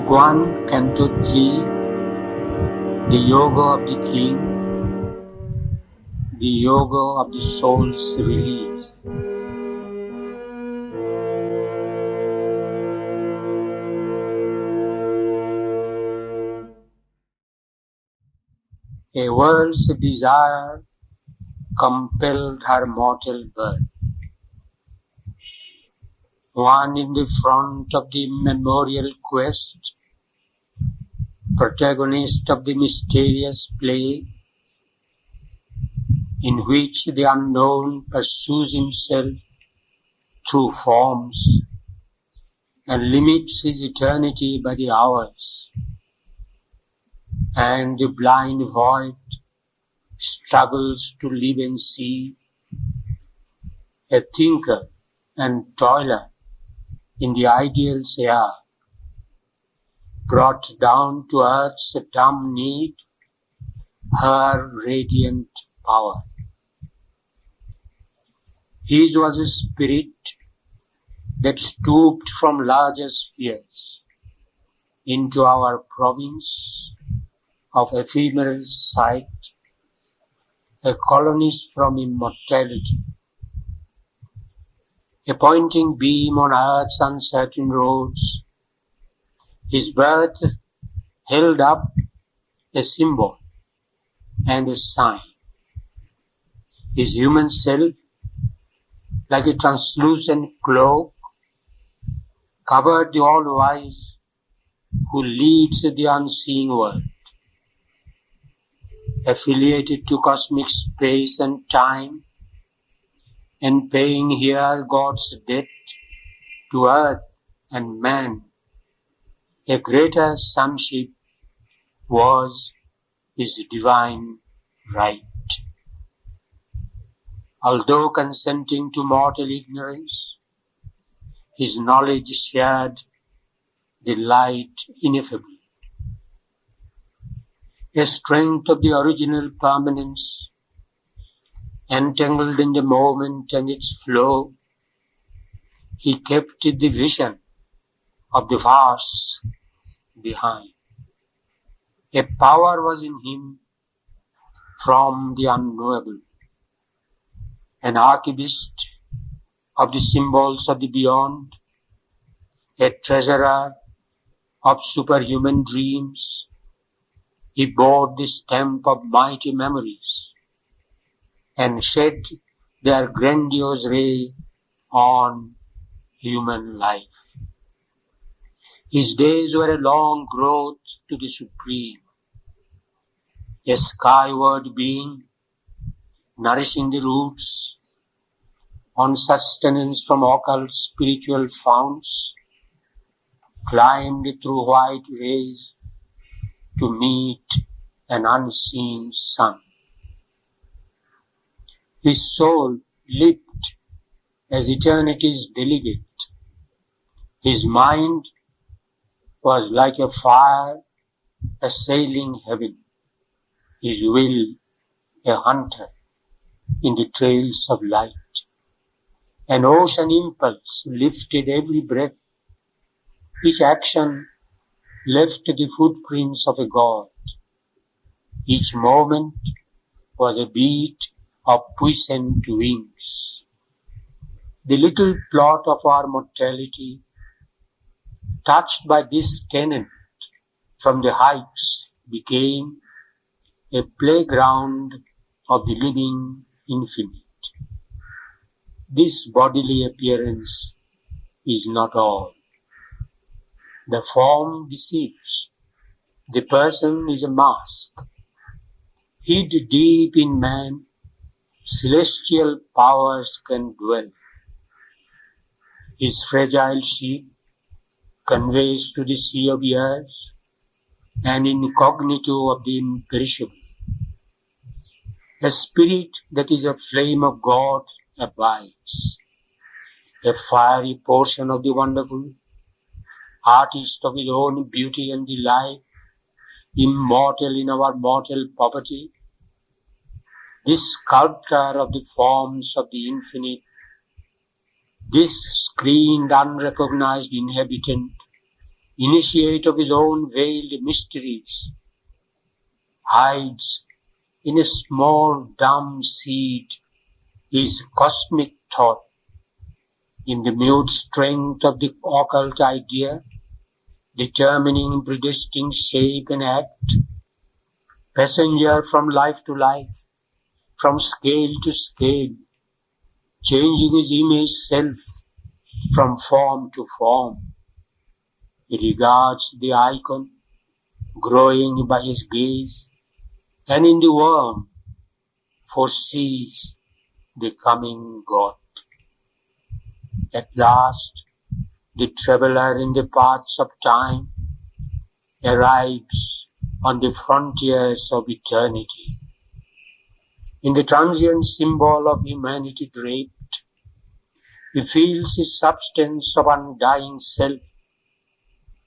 1 Canto 3, the Yoga of the King, the Yoga of the Soul's Release. A world's desire compelled her mortal birth. One in the front of the memorial quest, protagonist of the mysterious play, in which the unknown pursues himself through forms and limits his eternity by the hours, and the blind void struggles to live and see, a thinker and toiler in the ideal's air, brought down to earth's dumb need her radiant power. His was a spirit that stooped from larger spheres into our province of ephemeral sight, a colonist from immortality, a pointing beam on earth's uncertain roads. His birth held up a symbol and a sign. His human self, like a translucent cloak, covered the all-wise who leads the unseeing world. Affiliated to cosmic space and time, and paying here God's debt to earth and man, a greater sonship was his divine right. Although consenting to mortal ignorance, his knowledge shared the light ineffably. A strength of the original permanence, entangled in the moment and its flow, he kept the vision of the vast behind. A power was in him from the unknowable, an archivist of the symbols of the beyond, a treasurer of superhuman dreams. He bore the stamp of mighty memories and shed their grandiose ray on human life. His days were a long growth to the Supreme, a skyward being, nourishing the roots on sustenance from occult spiritual founts, climbed through white rays to meet an unseen sun. His soul leaped as eternity's delegate. His mind was like a fire assailing heaven, his will a hunter in the trails of light. An ocean impulse lifted every breath. Each action left the footprints of a god. Each moment was a beat of puissant wings. The little plot of our mortality, touched by this tenet from the heights, became a playground of the living infinite. This bodily appearance is not all. The form deceives. The person is a mask. Hid deep in man, celestial powers can dwell. His fragile ship conveys to the sea of years an incognito of the imperishable. A spirit that is a flame of God abides, a fiery portion of the wonderful, artist of his own beauty and delight, immortal in our mortal poverty, this sculptor of the forms of the infinite, this screened unrecognized inhabitant initiate of his own veiled mysteries, hides in a small dumb seed his cosmic thought, in the mute strength of the occult idea, determining predestined shape and act, passenger from life to life, from scale to scale, changing his image self from form to form. He regards the icon, growing by his gaze, and in the worm foresees the coming God. At last, the traveller in the paths of time arrives on the frontiers of eternity. In the transient symbol of humanity draped, he feels his substance of undying self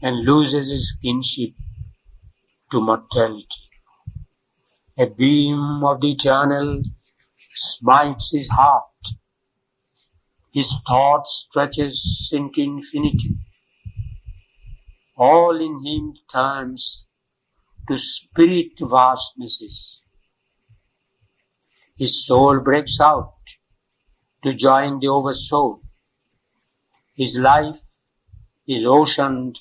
and loses his kinship to mortality. A beam of the eternal smites his heart. His thought stretches into infinity. All in him turns to spirit vastnesses. His soul breaks out to join the oversoul. His life is oceaned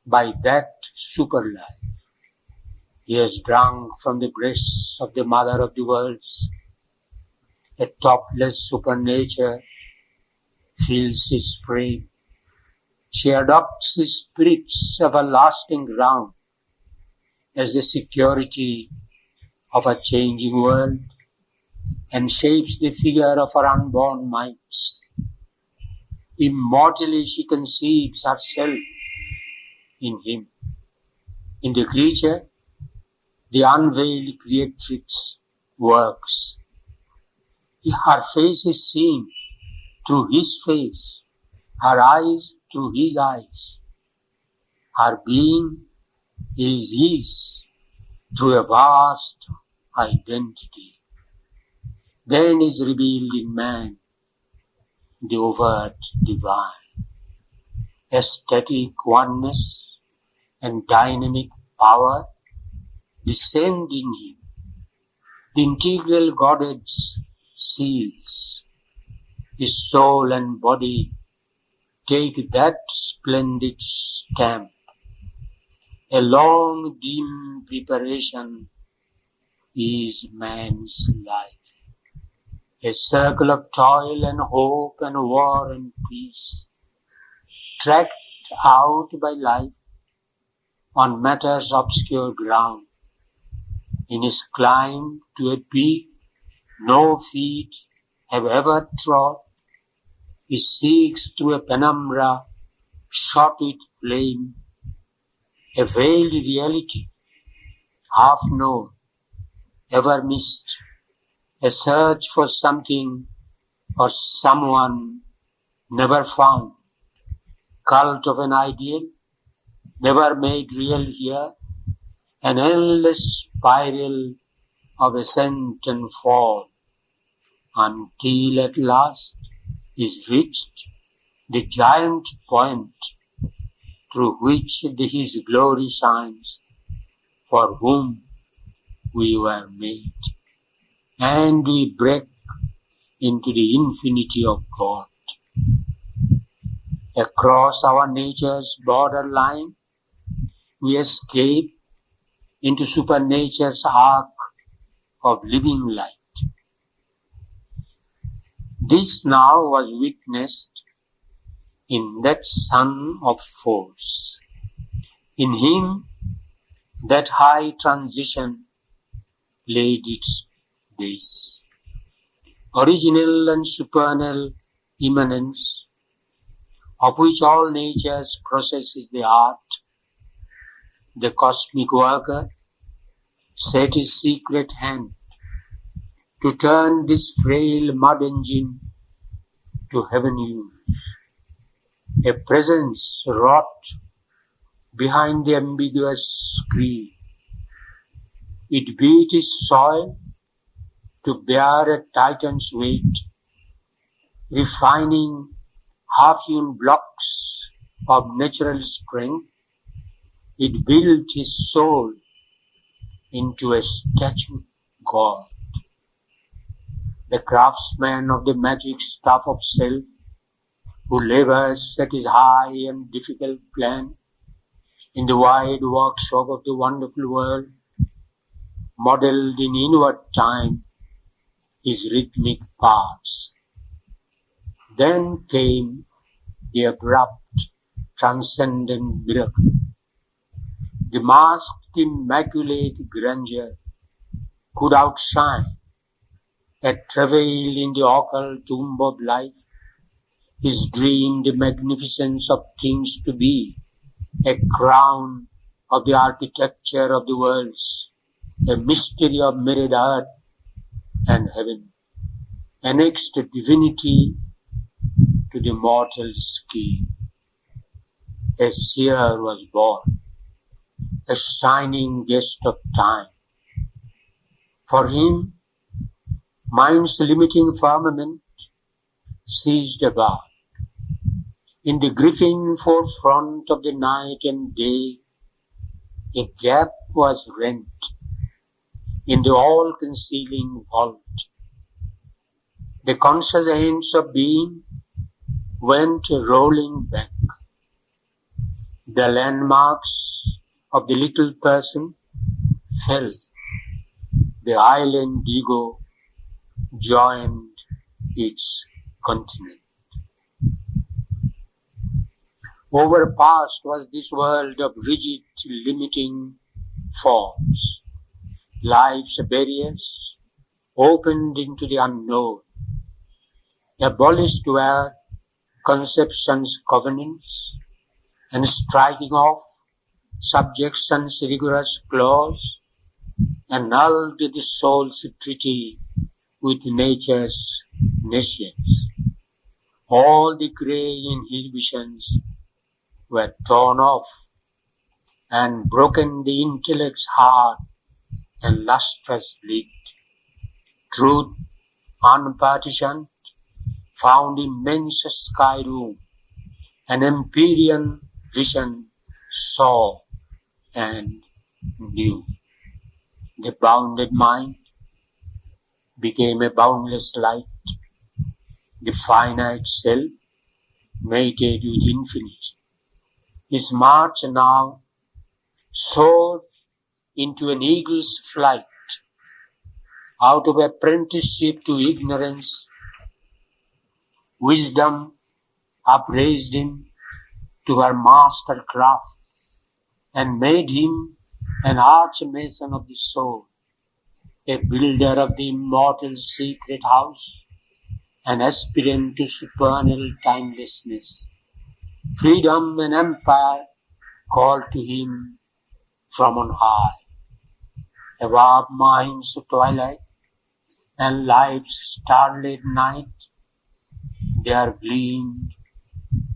by that super life. He has drunk from the breasts of the mother of the worlds. A topless supernature fills his frame. She adopts his spirit's everlasting ground as the security of a changing world and shapes the figure of her unborn minds. Immortally she conceives herself in him. In the creature, the unveiled creatrix works. Her face is seen through his face, her eyes through his eyes. Her being is his through a vast identity. Then is revealed in man the overt divine. Aesthetic oneness and dynamic power descend in him. The integral Godhead's seals. His soul and body take that splendid stamp. A long, dim preparation is man's life. A circle of toil and hope and war and peace, tracked out by life on matter's obscure ground. In his climb to a peak no feet have ever trod, he seeks through a penumbra shot with flame, a veiled reality, half known, ever missed, a search for something or someone never found, cult of an ideal, never made real here, an endless spiral of ascent and fall, until at last is reached the giant point through which his glory shines, for whom we were made, and we break into the infinity of God. Across our nature's borderline, we escape into supernature's arc of living light. This now was witnessed in that Son of Force. In him that high transition laid its base. Original and supernal immanence, of which all nature's process is the art, the cosmic worker set his secret hand to turn this frail mud engine to heaven use. A presence wrought behind the ambiguous screen. It beat its soil to bear a titan's weight, refining half-hewn blocks of natural strength it built his soul into a statue god. The craftsman of the magic stuff of self, who labors at his high and difficult plan in the wide workshop of the wonderful world, modeled in inward time his rhythmic parts. Then came the abrupt, transcending miracle. The masked, immaculate grandeur could outshine a travail in the occult tomb of life, his dreamed magnificence of things to be, a crown of the architecture of the worlds, a mystery of mirrored earth and heaven, annexed divinity to the mortal scheme. A seer was born, a shining guest of time. For him, mind's limiting firmament ceased above. In the griffin forefront of the night and day, a gap was rent in the all-concealing vault. The conscious ends of being went rolling back. The landmarks of the little person fell. The island ego joined its continent. Overpast was this world of rigid, limiting forms. Life's barriers opened into the unknown. Abolished were conception's covenants, and striking off subjection's rigorous clause, annulled the soul's treaty with nature's nations. All the grey inhibitions were torn off, and broken the intellect's hard and lustrous lid. Truth, unpartitioned, found immense sky room, an empyrean vision saw and knew. The bounded mind became a boundless light. The finite self mated with infinity. His march now soared into an eagle's flight. Out of apprenticeship to ignorance, wisdom upraised him to her master craft and made him an arch-mason of the soul, a builder of the immortal secret house, an aspirant to supernal timelessness. Freedom and empire called to him from on high. Above mind's twilight and life's starlit night, there gleamed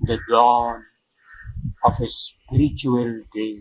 the dawn of a spiritual day.